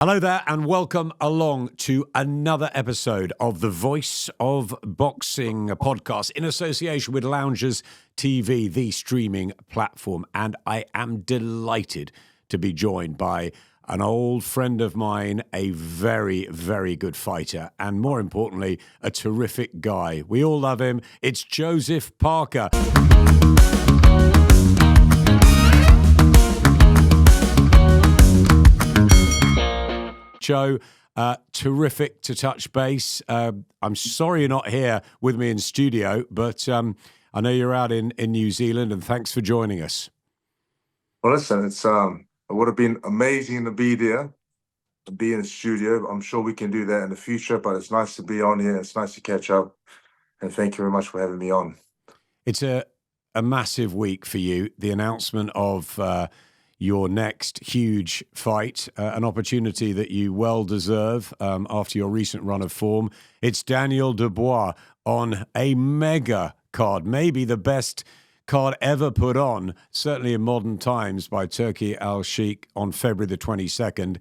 Hello there and welcome along to another episode of the Voice of Boxing podcast in association with Loungers TV, the streaming platform. And I am delighted to be joined by an old friend of mine, a very, very good fighter, and more importantly, a terrific guy. We all love him. It's Joseph Parker. Joe, terrific to touch base. I'm sorry you're not here with me in studio, but I know you're out in New Zealand, and thanks for joining us. Well, listen, it would have been amazing to be there, to be in the studio. I'm sure we can do that in the future, but it's nice to be on here. It's nice to catch up, and thank you very much for having me on. It's a massive week for you. The announcement of your next huge fight, an opportunity that you well deserve after your recent run of form. It's Daniel Dubois on a mega card, maybe the best card ever put on, certainly in modern times, by Turki Al-Sheikh on February the 22nd.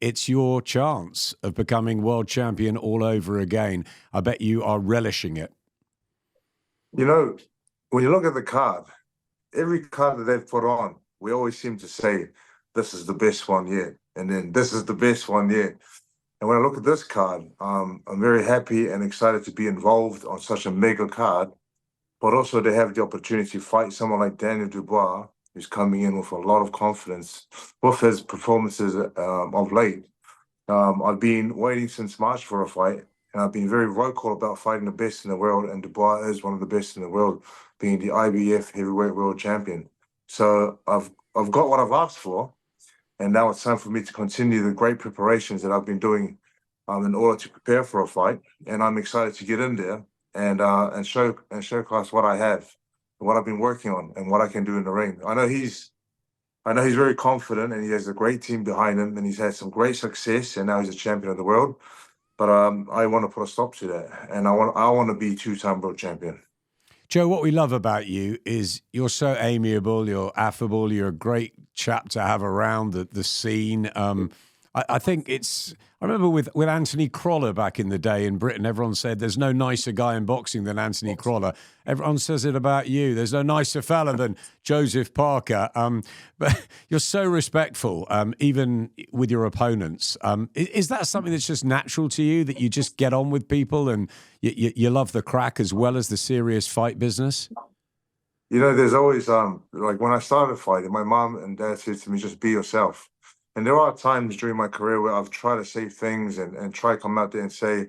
It's your chance of becoming world champion all over again. I bet you are relishing it. You know, when you look at the card, every card that they've put on, we always seem to say, this is the best one yet. And then this is the best one yet. And when I look at this card, I'm very happy and excited to be involved on such a mega card, but also to have the opportunity to fight someone like Daniel Dubois, who's coming in with a lot of confidence with his performances of late. I've been waiting since March for a fight, and I've been very vocal about fighting the best in the world, and Dubois is one of the best in the world, being the IBF heavyweight world champion. So I've got what I've asked for, and now it's time for me to continue the great preparations that I've been doing in order to prepare for a fight. And I'm excited to get in there and showcase what I have, what I've been working on, and what I can do in the ring. I know he's very confident, and he has a great team behind him, and he's had some great success, and now he's a champion of the world. But I want to put a stop to that, and I want to be two-time world champion. Joe, what we love about you is you're so amiable, you're affable, you're a great chap to have around the scene. I think I remember with Anthony Crolla back in the day in Britain, everyone said there's no nicer guy in boxing than Anthony Crolla. Everyone says it about you. There's no nicer fella than Joseph Parker. But you're so respectful, even with your opponents. Is that something that's just natural to you, that you just get on with people and you love the crack as well as the serious fight business? You know, there's always, like when I started fighting, my mom and dad said to me, just be yourself. And there are times during my career where I've tried to say things and try to come out there and say,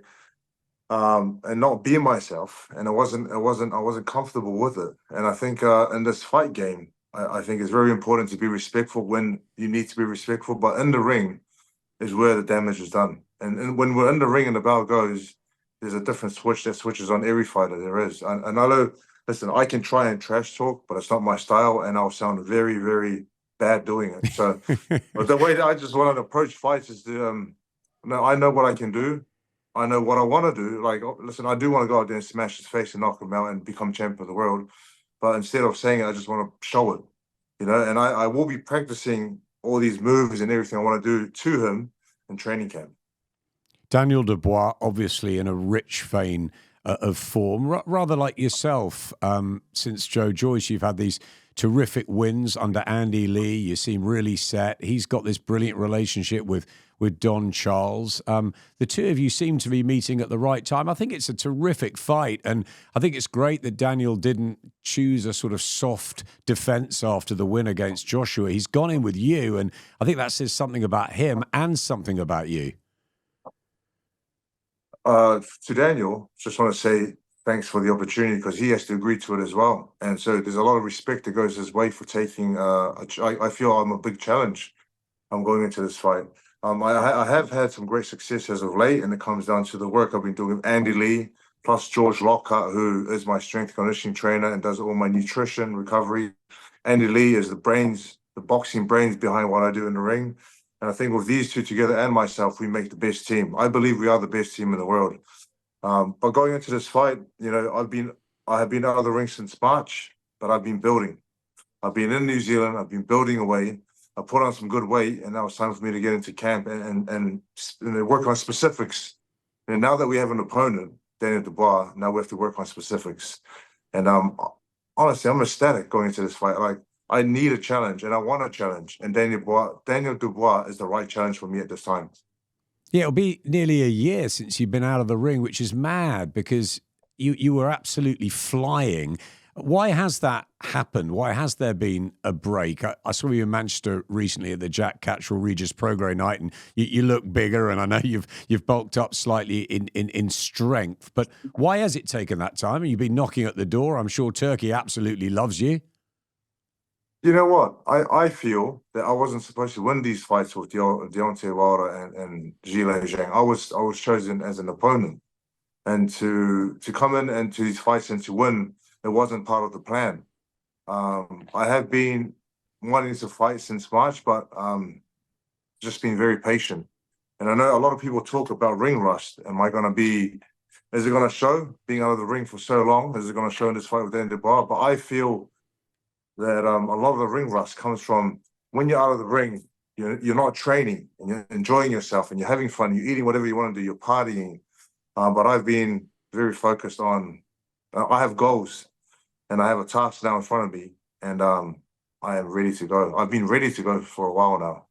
and not be myself. And I wasn't comfortable with it. And I think in this fight game, I think it's very important to be respectful when you need to be respectful. But in the ring is where the damage is done. And when we're in the ring and the bell goes, there's a different switch that switches on every fighter there is. And I know, listen, I can try and trash talk, but it's not my style, and I'll sound very, very bad doing it. So but the way that I just want to approach fights is to I know what I can do. I know what I want to do. Like, listen, I do want to go out there and smash his face and knock him out and become champion of the world. But instead of saying it, I just want to show it, and I will be practicing all these moves and everything I want to do to him in training camp. Daniel Dubois, obviously in a rich vein of form, rather like yourself. Since Joe Joyce, you've had these terrific wins under Andy Lee. You seem really set. He's got this brilliant relationship with Don Charles. The two of you seem to be meeting at the right time. I think it's a terrific fight, and I think it's great that Daniel didn't choose a sort of soft defense after the win against Joshua. He's gone in with you, and I think that says something about him and something about you. To Daniel, just want to say thanks for the opportunity, because he has to agree to it as well. And so there's a lot of respect that goes his way for taking I feel I'm a big challenge. I'm going into this fight. I have had some great success as of late, and it comes down to the work I've been doing with Andy Lee, plus George Lockhart, who is my strength conditioning trainer and does all my nutrition recovery. Andy Lee is the boxing brains behind what I do in the ring. And I think with these two together and myself, we make the best team. I believe we are the best team in the world. But going into this fight, I have been out of the ring since March, but I've been building. I've been in New Zealand. I've been building away. I put on some good weight, and now it's time for me to get into camp and work on specifics. And now that we have an opponent, Daniel Dubois, now we have to work on specifics. And honestly, I'm ecstatic going into this fight. Like, I need a challenge, and I want a challenge. And Daniel Dubois is the right challenge for me at this time. Yeah, it'll be nearly a year since you've been out of the ring, which is mad because you were absolutely flying. Why has that happened? Why has there been a break? I saw you in Manchester recently at the Jack Catchell Regis Prograis night, and you look bigger, and I know you've bulked up slightly in strength. But why has it taken that time? You've been knocking at the door. I'm sure Turkey absolutely loves you. You know what? I feel that I wasn't supposed to win these fights with Deontay Wilder and Zhilei Zhang. I was chosen as an opponent, and to come in and to these fights and to win, it wasn't part of the plan. I have been wanting to fight since March, but just been very patient. And I know a lot of people talk about ring rust. Is it going to show being out of the ring for so long? Is it going to show in this fight with Daniel Dubois? But I feel that a lot of the ring rust comes from when you're out of the ring, you're not training and you're enjoying yourself and you're having fun, you're eating whatever you want to do, you're partying. But I've been very focused on, I have goals and I have a task now in front of me, and I am ready to go. I've been ready to go for a while now.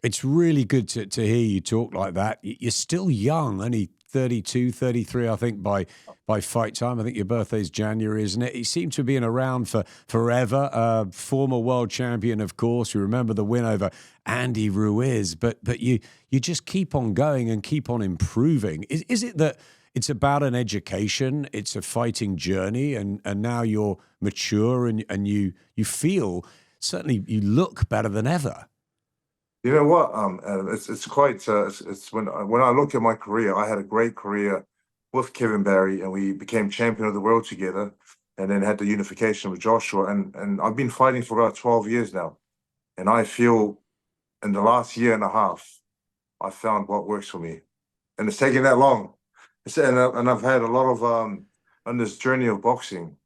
It's really good to hear you talk like that. You're still young, only 32, 33, I think, by fight time. I think your birthday's January, isn't it? You seem to have been around for forever. Former world champion, of course. You remember the win over Andy Ruiz, but you just keep on going and keep on improving. Is it that it's about an education, it's a fighting journey, and now you're mature and you feel, certainly you look better than ever? You know what? It's quite. It's when I look at my career, I had a great career with Kevin Barry, and we became champion of the world together, and then had the unification with Joshua, and I've been fighting for about 12 years now, and I feel in the last year and a half, I found what works for me, and it's taken that long. And I've had a lot of on this journey of boxing,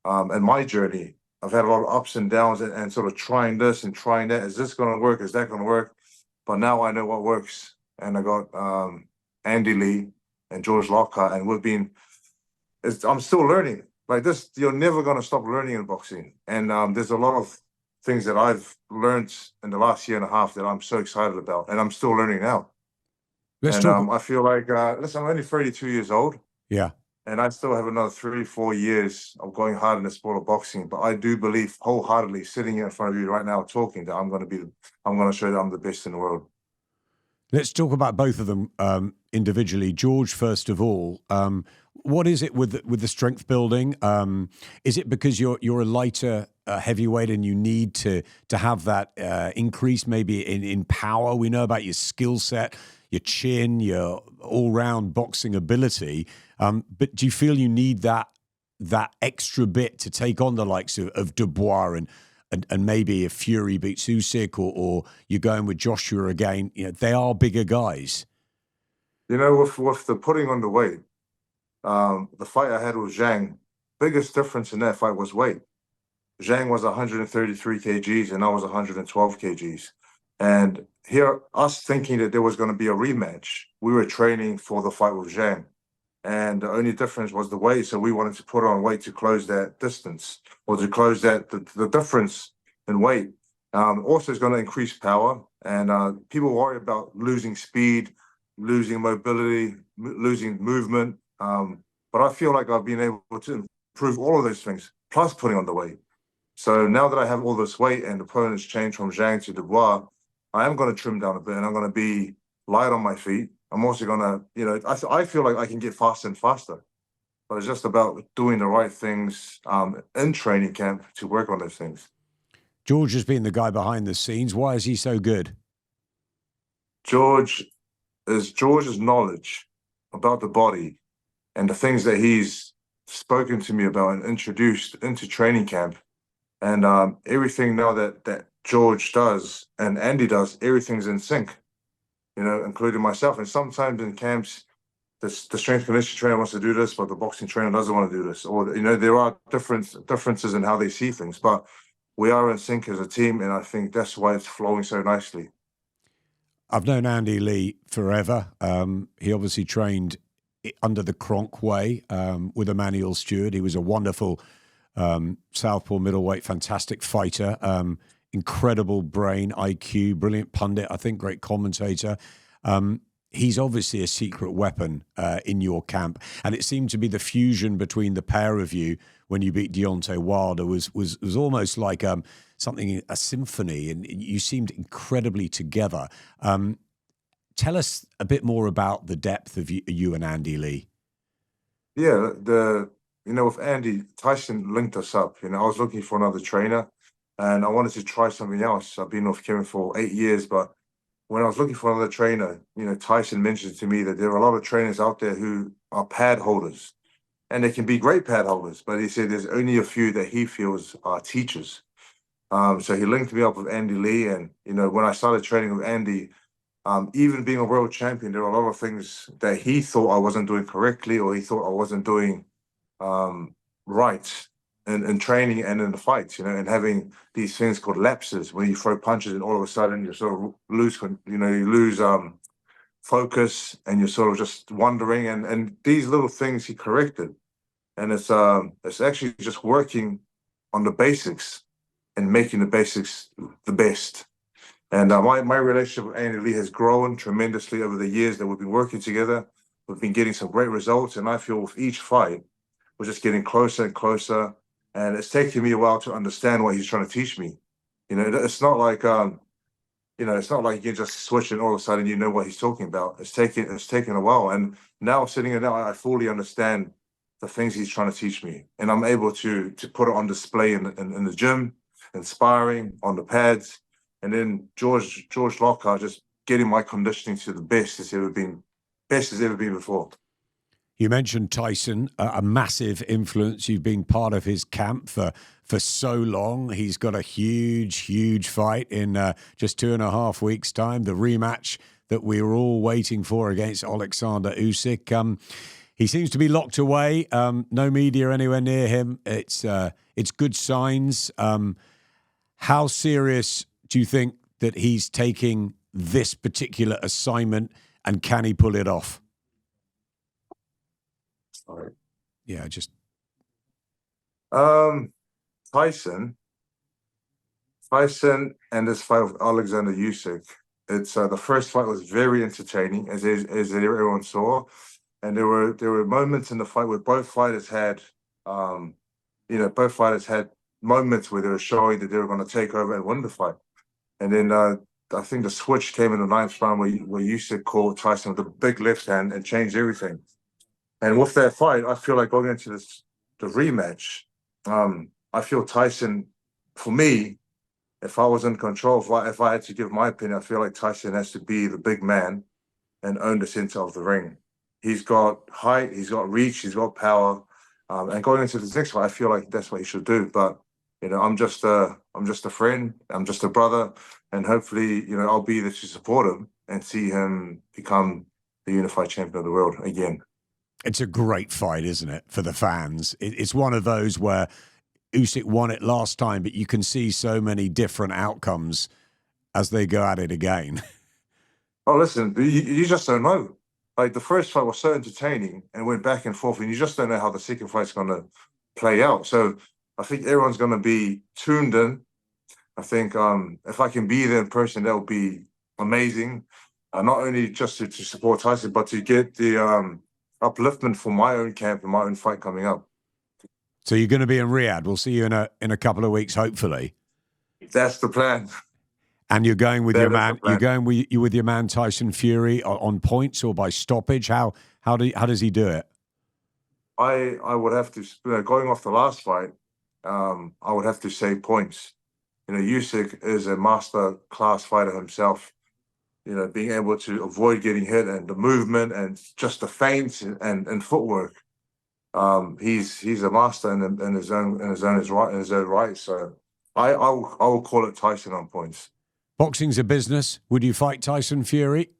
and my journey. I've had a lot of ups and downs and sort of trying this and trying that. Is this going to work? Is that going to work? But now I know what works. And I got Andy Lee and George Lockhart, and I'm still learning. Like this, you're never going to stop learning in boxing. And there's a lot of things that I've learned in the last year and a half that I'm so excited about. And I'm still learning now. I feel like, listen, I'm only 32 years old. Yeah. And I still have another 3-4 years of going hard in the sport of boxing. But I do believe wholeheartedly, sitting here in front of you right now talking, that I'm going to show that I'm the best in the world. Let's talk about both of them individually. George, first of all, what is it with the strength building? Is it because you're a lighter heavyweight and you need to have that increase maybe in power? We know about your skill set, your chin, your all-round boxing ability. But do you feel you need that extra bit to take on the likes of Dubois and maybe if Fury beats Usyk or you're going with Joshua again? You know, they are bigger guys. You know, with the putting on the weight, the fight I had with Zhang, biggest difference in that fight was weight. Zhang was 133 kgs and I was 112 kgs. And here, us thinking that there was going to be a rematch, we were training for the fight with Zhang. And the only difference was the weight. So we wanted to put on weight to close that distance or to close the difference in weight. Also, it's going to increase power. And people worry about losing speed, losing mobility, losing movement. But I feel like I've been able to improve all of those things, plus putting on the weight. So now that I have all this weight and the opponents changed from Zhang to Dubois, I am going to trim down a bit and I'm going to be light on my feet. I'm also going to, I feel like I can get faster and faster, but it's just about doing the right things in training camp to work on those things. George has been the guy behind the scenes. Why is he so good? George's knowledge about the body and the things that he's spoken to me about and introduced into training camp, and everything now that George does and Andy does, everything's in sync, including myself. And sometimes in camps, the strength conditioning trainer wants to do this, but the boxing trainer doesn't want to do this. Or, there are differences in how they see things. But we are in sync as a team, and I think that's why it's flowing so nicely. I've known Andy Lee forever. He obviously trained under the Kronk way with Emmanuel Stewart. He was a wonderful southpaw middleweight, fantastic fighter, incredible brain, IQ, brilliant pundit, I think great commentator. He's obviously a secret weapon in your camp. And it seemed to be the fusion between the pair of you when you beat Deontay Wilder was almost like something, a symphony, and you seemed incredibly together. Tell us a bit more about the depth of you and Andy Lee. Yeah, with Andy, Tyson linked us up. I was looking for another trainer, and I wanted to try something else. I've been with Kevin for 8 years, but when I was looking for another trainer, Tyson mentioned to me that there are a lot of trainers out there who are pad holders, and they can be great pad holders, but he said there's only a few that he feels are teachers. So he linked me up with Andy Lee, and when I started training with Andy, even being a world champion, there are a lot of things that he thought I wasn't doing correctly, or he thought I wasn't doing right in training and in the fights, and having these things called lapses when you throw punches and all of a sudden you sort of lose, you lose focus, and you're sort of just wondering. And these little things he corrected, and it's actually just working on the basics and making the basics the best. And my relationship with Andy Lee has grown tremendously over the years that we've been working together. We've been getting some great results, and I feel with each fight, we're just getting closer and closer. And it's taken me a while to understand what he's trying to teach me. It's not like it's not like you just switch and all of a sudden you know what he's talking about. It's taken a while, and now sitting here now, I fully understand the things he's trying to teach me, and I'm able to put it on display in the gym, inspiring on the pads. And then George Lockhart just getting my conditioning to the best it's ever been before. You mentioned Tyson, a massive influence. You've been part of his camp for so long. He's got a huge fight in just 2.5 weeks' time, the rematch that we were all waiting for against Alexander Usyk. He seems to be locked away. No media anywhere near him. It's good signs. How serious do you think that he's taking this particular assignment, and can he pull it off? Sorry. Yeah, just Tyson and this fight with Alexander Usyk. It's the first fight was very entertaining, as everyone saw, and there were moments in the fight where both fighters had moments where they were showing that they were going to take over and win the fight. And then I think the switch came in the 9th round where Usyk caught Tyson with a big left hand and changed everything. And with that fight, I feel like going into the rematch, I feel Tyson, for me, if I was in control, if I had to give my opinion, I feel like Tyson has to be the big man and own the center of the ring. He's got height, he's got reach, he's got power. And going into this next fight, I feel like that's what he should do. But I'm just a friend, I'm just a brother, and hopefully, I'll be there to support him and see him become the unified champion of the world again. It's a great fight, isn't it, for the fans? It's one of those where Usyk won it last time, but you can see so many different outcomes as they go at it again. Oh, listen, you just don't know. Like, the first fight was so entertaining and went back and forth, and you just don't know how the second fight's going to play out. So I think everyone's going to be tuned in. I think if I can be there in person, that would be amazing. Not only just to support Tyson, but to get the upliftment for my own camp and my own fight coming up. So you're going to be in Riyadh. We'll see you in a couple of weeks, hopefully. That's the plan. And you're going with your man. You're going with your man Tyson Fury on points or by stoppage. How does he do it? I would have to, going off the last fight, I would have to say points. Usyk is a master class fighter himself. Being able to avoid getting hit and the movement and just the feints and footwork. He's a master in his own right. So I will call it Tyson on points. Boxing's a business. Would you fight Tyson Fury?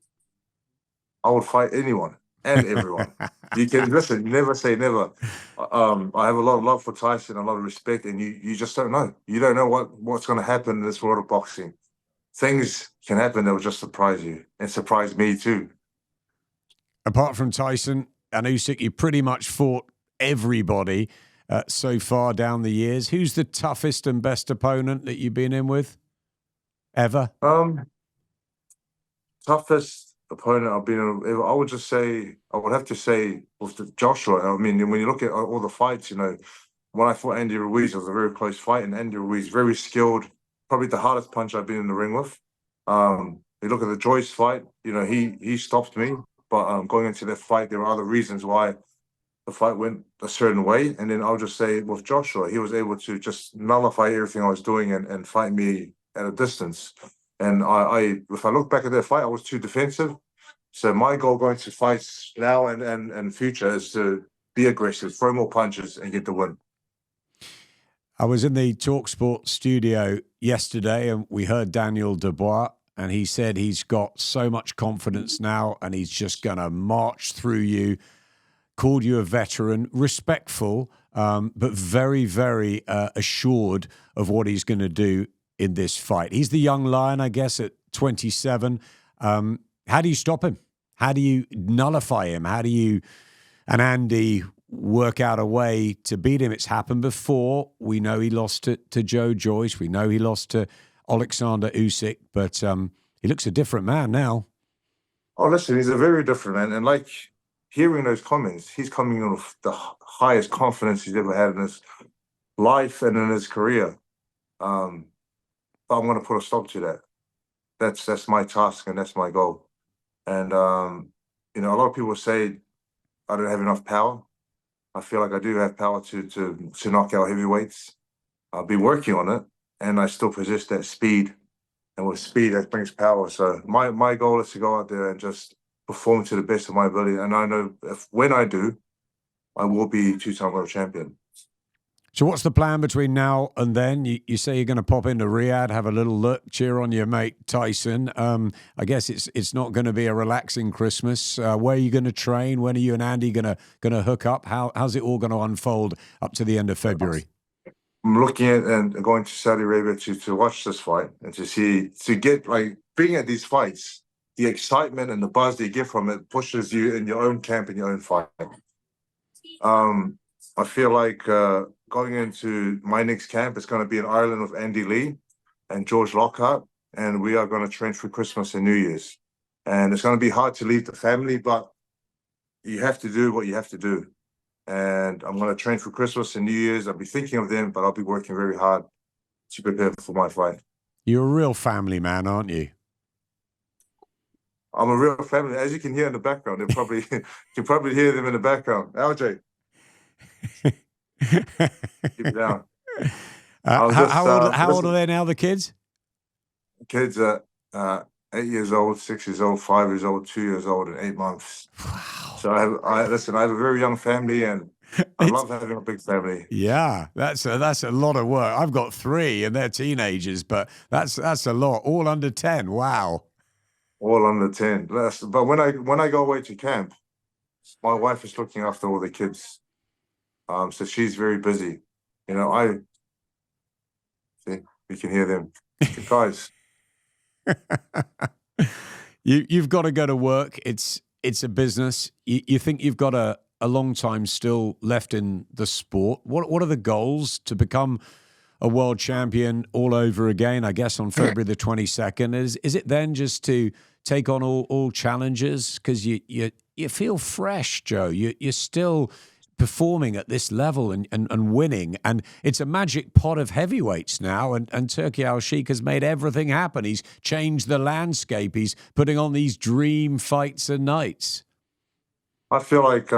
I would fight anyone and everyone. You can listen. You never say never. I have a lot of love for Tyson, a lot of respect, and you just don't know. You don't know what's going to happen in this world of boxing. Things can happen that will just surprise you and surprise me too. Apart from Tyson and Usyk, you pretty much fought everybody so far down the years. Who's the toughest and best opponent that you've been in with ever? Toughest opponent I've been in, I would just say, I would have to say with Joshua. I mean, when you look at all the fights, when I fought Andy Ruiz, it was a very close fight, and Andy Ruiz, very skilled, probably the hardest punch I've been in the ring with. You look at the Joyce fight, he stopped me, but going into that fight, there were other reasons why the fight went a certain way. And then I'll just say with Joshua, he was able to just nullify everything I was doing and fight me at a distance. And if I look back at that fight, I was too defensive. So my goal going to fights now and future is to be aggressive, throw more punches, and get the win. I was in the TalkSport studio yesterday and we heard Daniel Dubois, and he said he's got so much confidence now and he's just going to march through you. Called you a veteran, respectful, but very, very assured of what he's going to do in this fight. He's the young lion, I guess, at 27. How do you stop him? How do you nullify him? How do you and Andy work out a way to beat him? It's happened before. We know he lost to Joe Joyce. We know he lost to Alexander Usyk, but he looks a different man now. Oh, listen, he's a very different man. And like hearing those comments, he's coming in with the highest confidence he's ever had in his life and in his career. But I'm going to put a stop to that. That's my task and that's my goal. And a lot of people say I don't have enough power. I feel like I do have power to knock out heavyweights. I've been working on it, and I still possess that speed. And with speed, that brings power. So my goal is to go out there and just perform to the best of my ability. And I know when I do, I will be two-time world champion. So what's the plan between now and then? You say you're going to pop into Riyadh, have a little look, cheer on your mate Tyson. I guess it's not going to be a relaxing Christmas. Where are you going to train? When are you and Andy going to hook up? How's it all going to unfold up to the end of February? I'm looking at and going to Saudi Arabia to watch this fight and to get like being at these fights, the excitement and the buzz that you get from it pushes you in your own camp in your own fight. I feel like going into my next camp is going to be in Ireland with Andy Lee and George Lockhart, and we are going to train for Christmas and New Year's. And it's going to be hard to leave the family, but you have to do what you have to do. And I'm going to train for Christmas and New Year's. I'll be thinking of them, but I'll be working very hard to prepare for my fight. You're a real family man, aren't you? I'm a real family. As you can hear in the background, you can probably hear them in the background. LJ. Keep it down. How old are they now, the kids? Kids are 8 years old, 6 years old, 5 years old, 2 years old, and 8 months. Wow. So I have a very young family, and I love having a big family. Yeah, that's a lot of work. I've got 3, and they're teenagers, but that's a lot. All under 10. Wow. All under 10. But when I go away to camp, my wife is looking after all the kids. So she's very busy. I see we can hear them. Guys. You've got to go to work. It's a business. You think you've got a long time still left in the sport. What are the goals to become a world champion all over again? I guess on February the 22nd. Is it then just to take on all challenges? Because you feel fresh, Joe. You're still performing at this level and winning. And it's a magic pot of heavyweights now. And Turki Al-Sheikh has made everything happen. He's changed the landscape. He's putting on these dream fights and nights. I feel like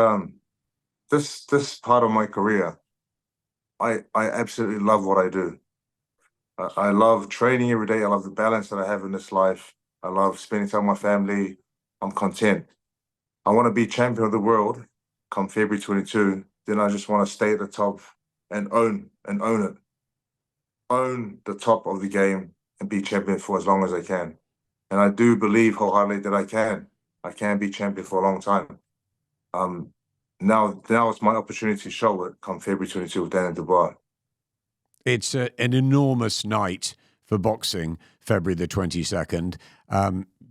this part of my career, I absolutely love what I do. I love training every day. I love the balance that I have in this life. I love spending time with my family. I'm content. I want to be champion of the world come February 22, then I just want to stay at the top and own it. Own the top of the game and be champion for as long as I can. And I do believe wholeheartedly that I can. I can be champion for a long time. now it's my opportunity to show it come February 22 with Daniel Dubois. It's an enormous night for boxing, February the 22nd.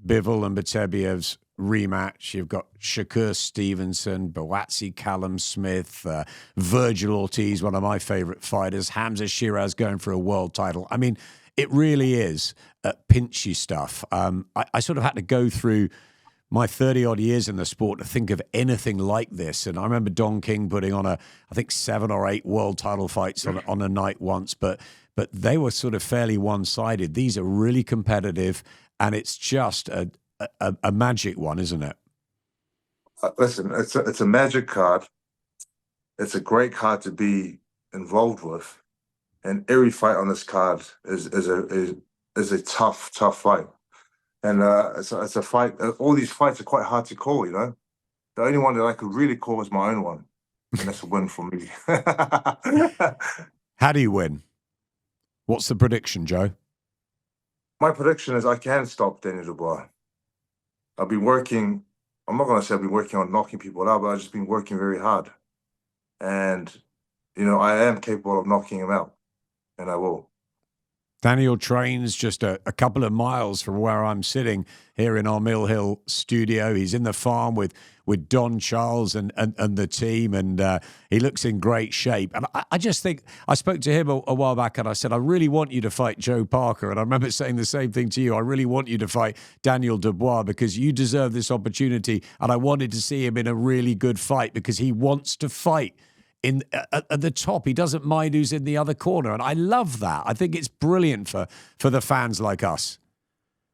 Bivol and Betebiev's rematch. You've got Shakur Stevenson, Boatsi Callum Smith, Virgil Ortiz, one of my favorite fighters, Hamza Shiraz going for a world title. I mean, it really is pinchy stuff. I sort of had to go through my 30-odd years in the sport to think of anything like this. And I remember Don King putting on I think 7 or 8 world title fights on a night once, but they were sort of fairly one-sided. These are really competitive, and it's just a magic one, isn't it? Listen, it's a magic card. It's a great card to be involved with, and every fight on this card is a tough fight. And it's a fight. All these fights are quite hard to call. The only one that I could really call is my own one, and that's a win for me. How do you win? What's the prediction, Joe? My prediction is I can stop Daniel Dubois. I've been working. I'm not going to say I've been working on knocking people out, but I've just been working very hard, and I am capable of knocking him out, and I will. Daniel trains just a couple of miles from where I'm sitting here in our Mill Hill studio. He's in the farm with Don Charles and the team, and he looks in great shape. And I just think, I spoke to him a while back, and I said, I really want you to fight Joe Parker. And I remember saying the same thing to you. I really want you to fight Daniel Dubois because you deserve this opportunity. And I wanted to see him in a really good fight because he wants to fight at the top. He doesn't mind who's in the other corner, and I love that. I think it's brilliant for the fans like us.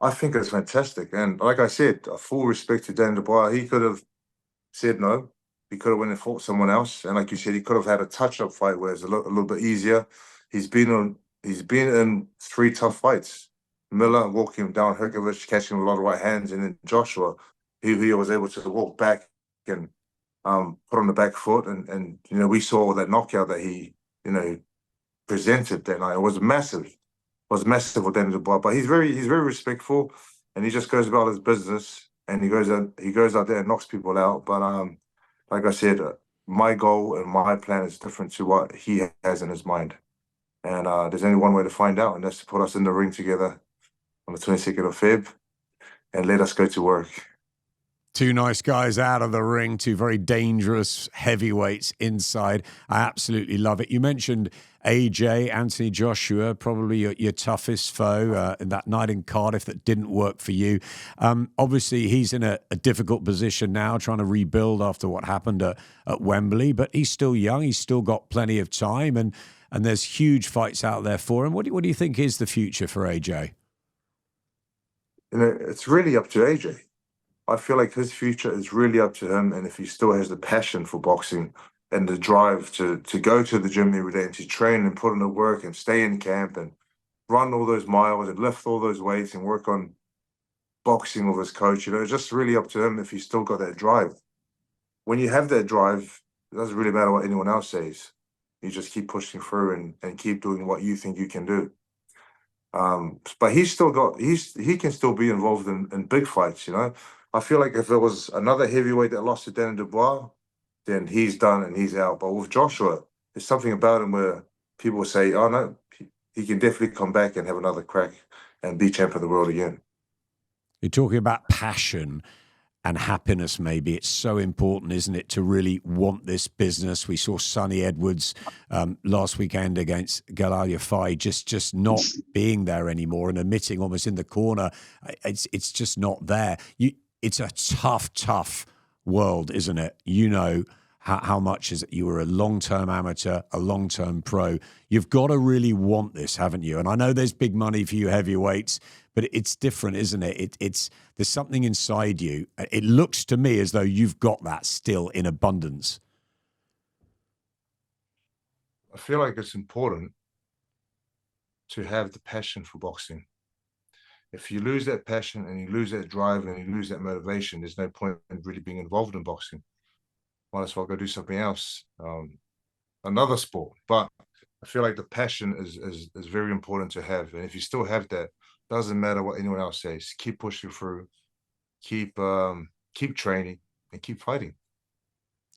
I think it's fantastic, and like I said, a full respect to Dan Dubois. He could have said no. He could have went and fought someone else, and like you said, he could have had a touch-up fight where it's a little bit easier. He's been in 3 tough fights. Miller walking him down, Herkovich catching a lot of right hands, and then Joshua, he was able to walk back and put on the back foot, and we saw that knockout that he presented that night. It was massive. It was massive with Daniel Dubois, but he's very respectful, and he just goes about his business, and he goes out there and knocks people out. But like I said, my goal and my plan is different to what he has in his mind, and there's only one way to find out, and that's to put us in the ring together on the 22nd of Feb, and let us go to work. 2 nice guys out of the ring, 2 very dangerous heavyweights inside. I absolutely love it. You mentioned AJ, Anthony Joshua, probably your toughest foe in that night in Cardiff that didn't work for you. Obviously, he's in a difficult position now, trying to rebuild after what happened at Wembley, but he's still young. He's still got plenty of time, and there's huge fights out there for him. What do you think is the future for AJ? It's really up to AJ. I feel like his future is really up to him, and if he still has the passion for boxing and the drive to go to the gym every day and to train and put in the work and stay in camp and run all those miles and lift all those weights and work on boxing with his coach, it's just really up to him if he's still got that drive. When you have that drive, it doesn't really matter what anyone else says. You just keep pushing through and keep doing what you think you can do. But he can still be involved in big fights, I feel like if there was another heavyweight that lost to Daniel Dubois, then he's done and he's out. But with Joshua, there's something about him where people say, oh no, he can definitely come back and have another crack and be champion of the world again. You're talking about passion and happiness, maybe. It's so important, isn't it, to really want this business. We saw Sonny Edwards last weekend against Galal Yafai just not being there anymore and admitting almost in the corner. It's just not there. It's a tough world, isn't it? How much is it? You were a long-term amateur, a long-term pro. You've got to really want this, haven't you? And I know there's big money for you heavyweights, but it's different, isn't it? There's something inside you. It looks to me as though you've got that still in abundance. I feel like it's important to have the passion for boxing. If you lose that passion and you lose that drive and you lose that motivation, there's no point in really being involved in boxing. Might as well go do something else, another sport. But I feel like the passion is very important to have. And if you still have that, doesn't matter what anyone else says. Keep pushing through, keep training, and keep fighting.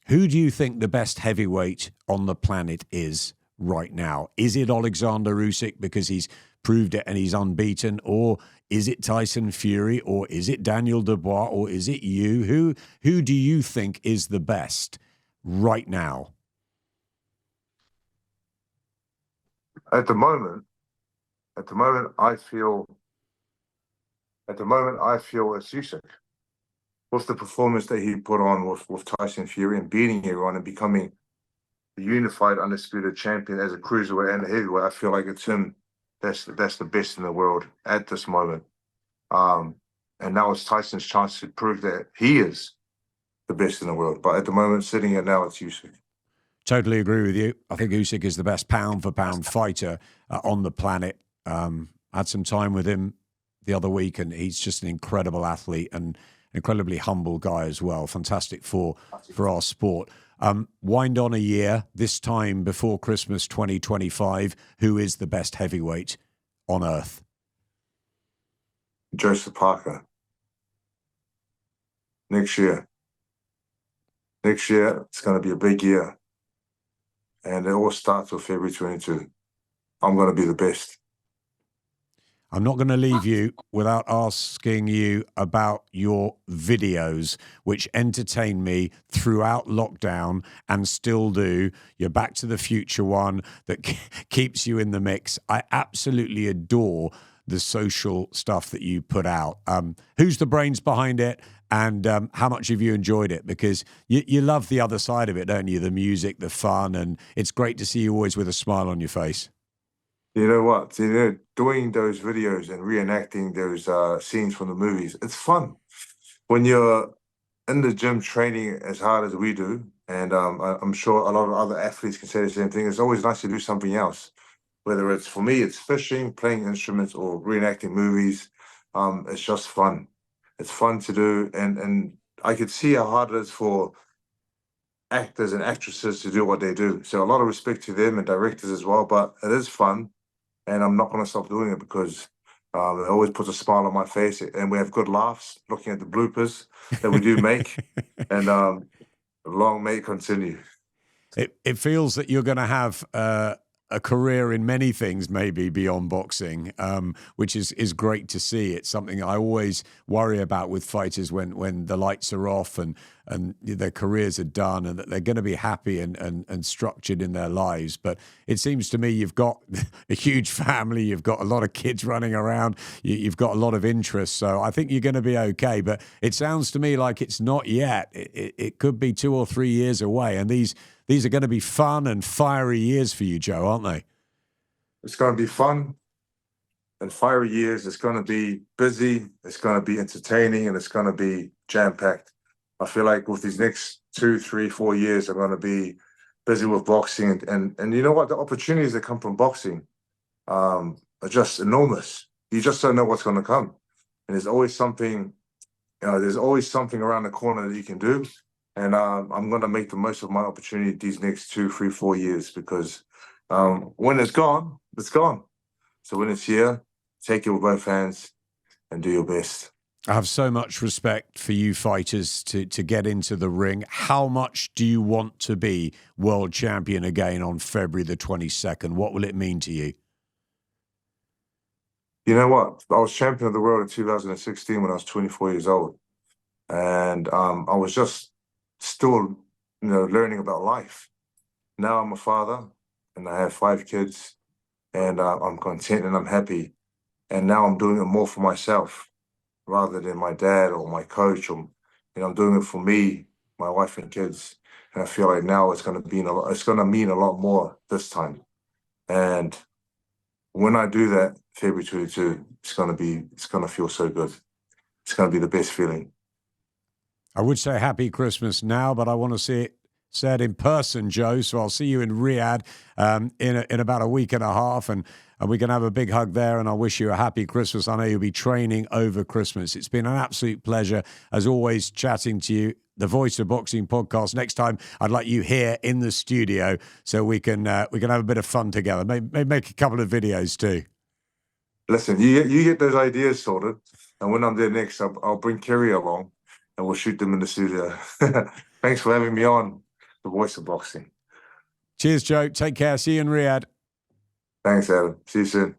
Who do you think the best heavyweight on the planet is right now? Is it Alexander Usyk because he's proved it and he's unbeaten, or is it Tyson Fury, or is it Daniel Dubois, or is it you? Who do you think is the best right now? At the moment, I feel it's Usyk. With the performance that he put on with Tyson Fury and beating everyone and becoming the unified undisputed champion as a cruiserweight and a heavyweight, I feel like it's him. That's the best in the world at this moment. And now it's Tyson's chance to prove that he is the best in the world. But at the moment, sitting here now, it's Usyk. Totally agree with you. I think Usyk is the best pound-for-pound fighter on the planet. Had some time with him the other week, and he's just an incredible athlete and incredibly humble guy as well. Fantastic for our sport. Wind on a year, this time before Christmas 2025, who is the best heavyweight on earth? Joseph Parker. Next year, it's going to be a big year. And it all starts with February 22. I'm going to be the best. I'm not going to leave you without asking you about your videos, which entertain me throughout lockdown and still do. Your Back to the Future one that keeps you in the mix. I absolutely adore the social stuff that you put out. Who's the brains behind it, and how much have you enjoyed it? Because you love the other side of it, don't you? The music, the fun, and it's great to see you always with a smile on your face. You know what? Doing those videos and reenacting those scenes from the movies, it's fun. When you're in the gym training as hard as we do, and I'm sure a lot of other athletes can say the same thing, it's always nice to do something else. Whether it's, for me, it's fishing, playing instruments, or reenacting movies. It's just fun. It's fun to do, and I could see how hard it is for actors and actresses to do what they do. So a lot of respect to them and directors as well, but it is fun. And I'm not going to stop doing it because it always puts a smile on my face, and we have good laughs looking at the bloopers that we do make. And long may it continue. It feels that you're going to have a career in many things, maybe beyond boxing, which is great to see. It's something I always worry about with fighters when the lights are off and their careers are done, and that they're going to be happy and structured in their lives. But it seems to me you've got a huge family, you've got a lot of kids running around, you've got a lot of interests. So I think you're going to be okay. But it sounds to me like it's not yet. It could be 2 or 3 years away. And these are going to be fun and fiery years for you, Joe, aren't they? It's going to be fun and fiery years. It's going to be busy. It's going to be entertaining, and it's going to be jam-packed. I feel like with these next 2, 3, 4 years, I'm going to be busy with boxing. And you know what? The opportunities that come from boxing are just enormous. You just don't know what's going to come. And there's always something around the corner that you can do. And I'm going to make the most of my opportunity these next 2, 3, 4 years, because when it's gone, it's gone. So when it's here, take it with both hands and do your best. I have so much respect for you fighters to get into the ring. How much do you want to be world champion again on February the 22nd? What will it mean to you? You know what? I was champion of the world in 2016 when I was 24 years old. And I was just still, learning about life. Now I'm a father, and I have 5 kids, and I'm content and I'm happy. And now I'm doing it more for myself rather than my dad or my coach. Or, I'm doing it for me, my wife and kids. And I feel like now it's going to mean a lot more this time. And when I do that, February 22, it's going to feel so good. It's going to be the best feeling. I would say happy Christmas now, but I want to see it said in person, Joe. So I'll see you in Riyadh in about a week and a half, and we can have a big hug there, and I wish you a happy Christmas. I know you'll be training over Christmas. It's been an absolute pleasure, as always, chatting to you. The Voice of Boxing podcast. Next time, I'd like you here in the studio so we can have a bit of fun together. Maybe make a couple of videos too. Listen, you get those ideas sorted, and when I'm there next, I'll bring Kerry along, and we'll shoot them in the studio. Thanks for having me on. the voice of boxing. Cheers, Joe. Take care. See you in Riyadh. Thanks, Adam. See you soon.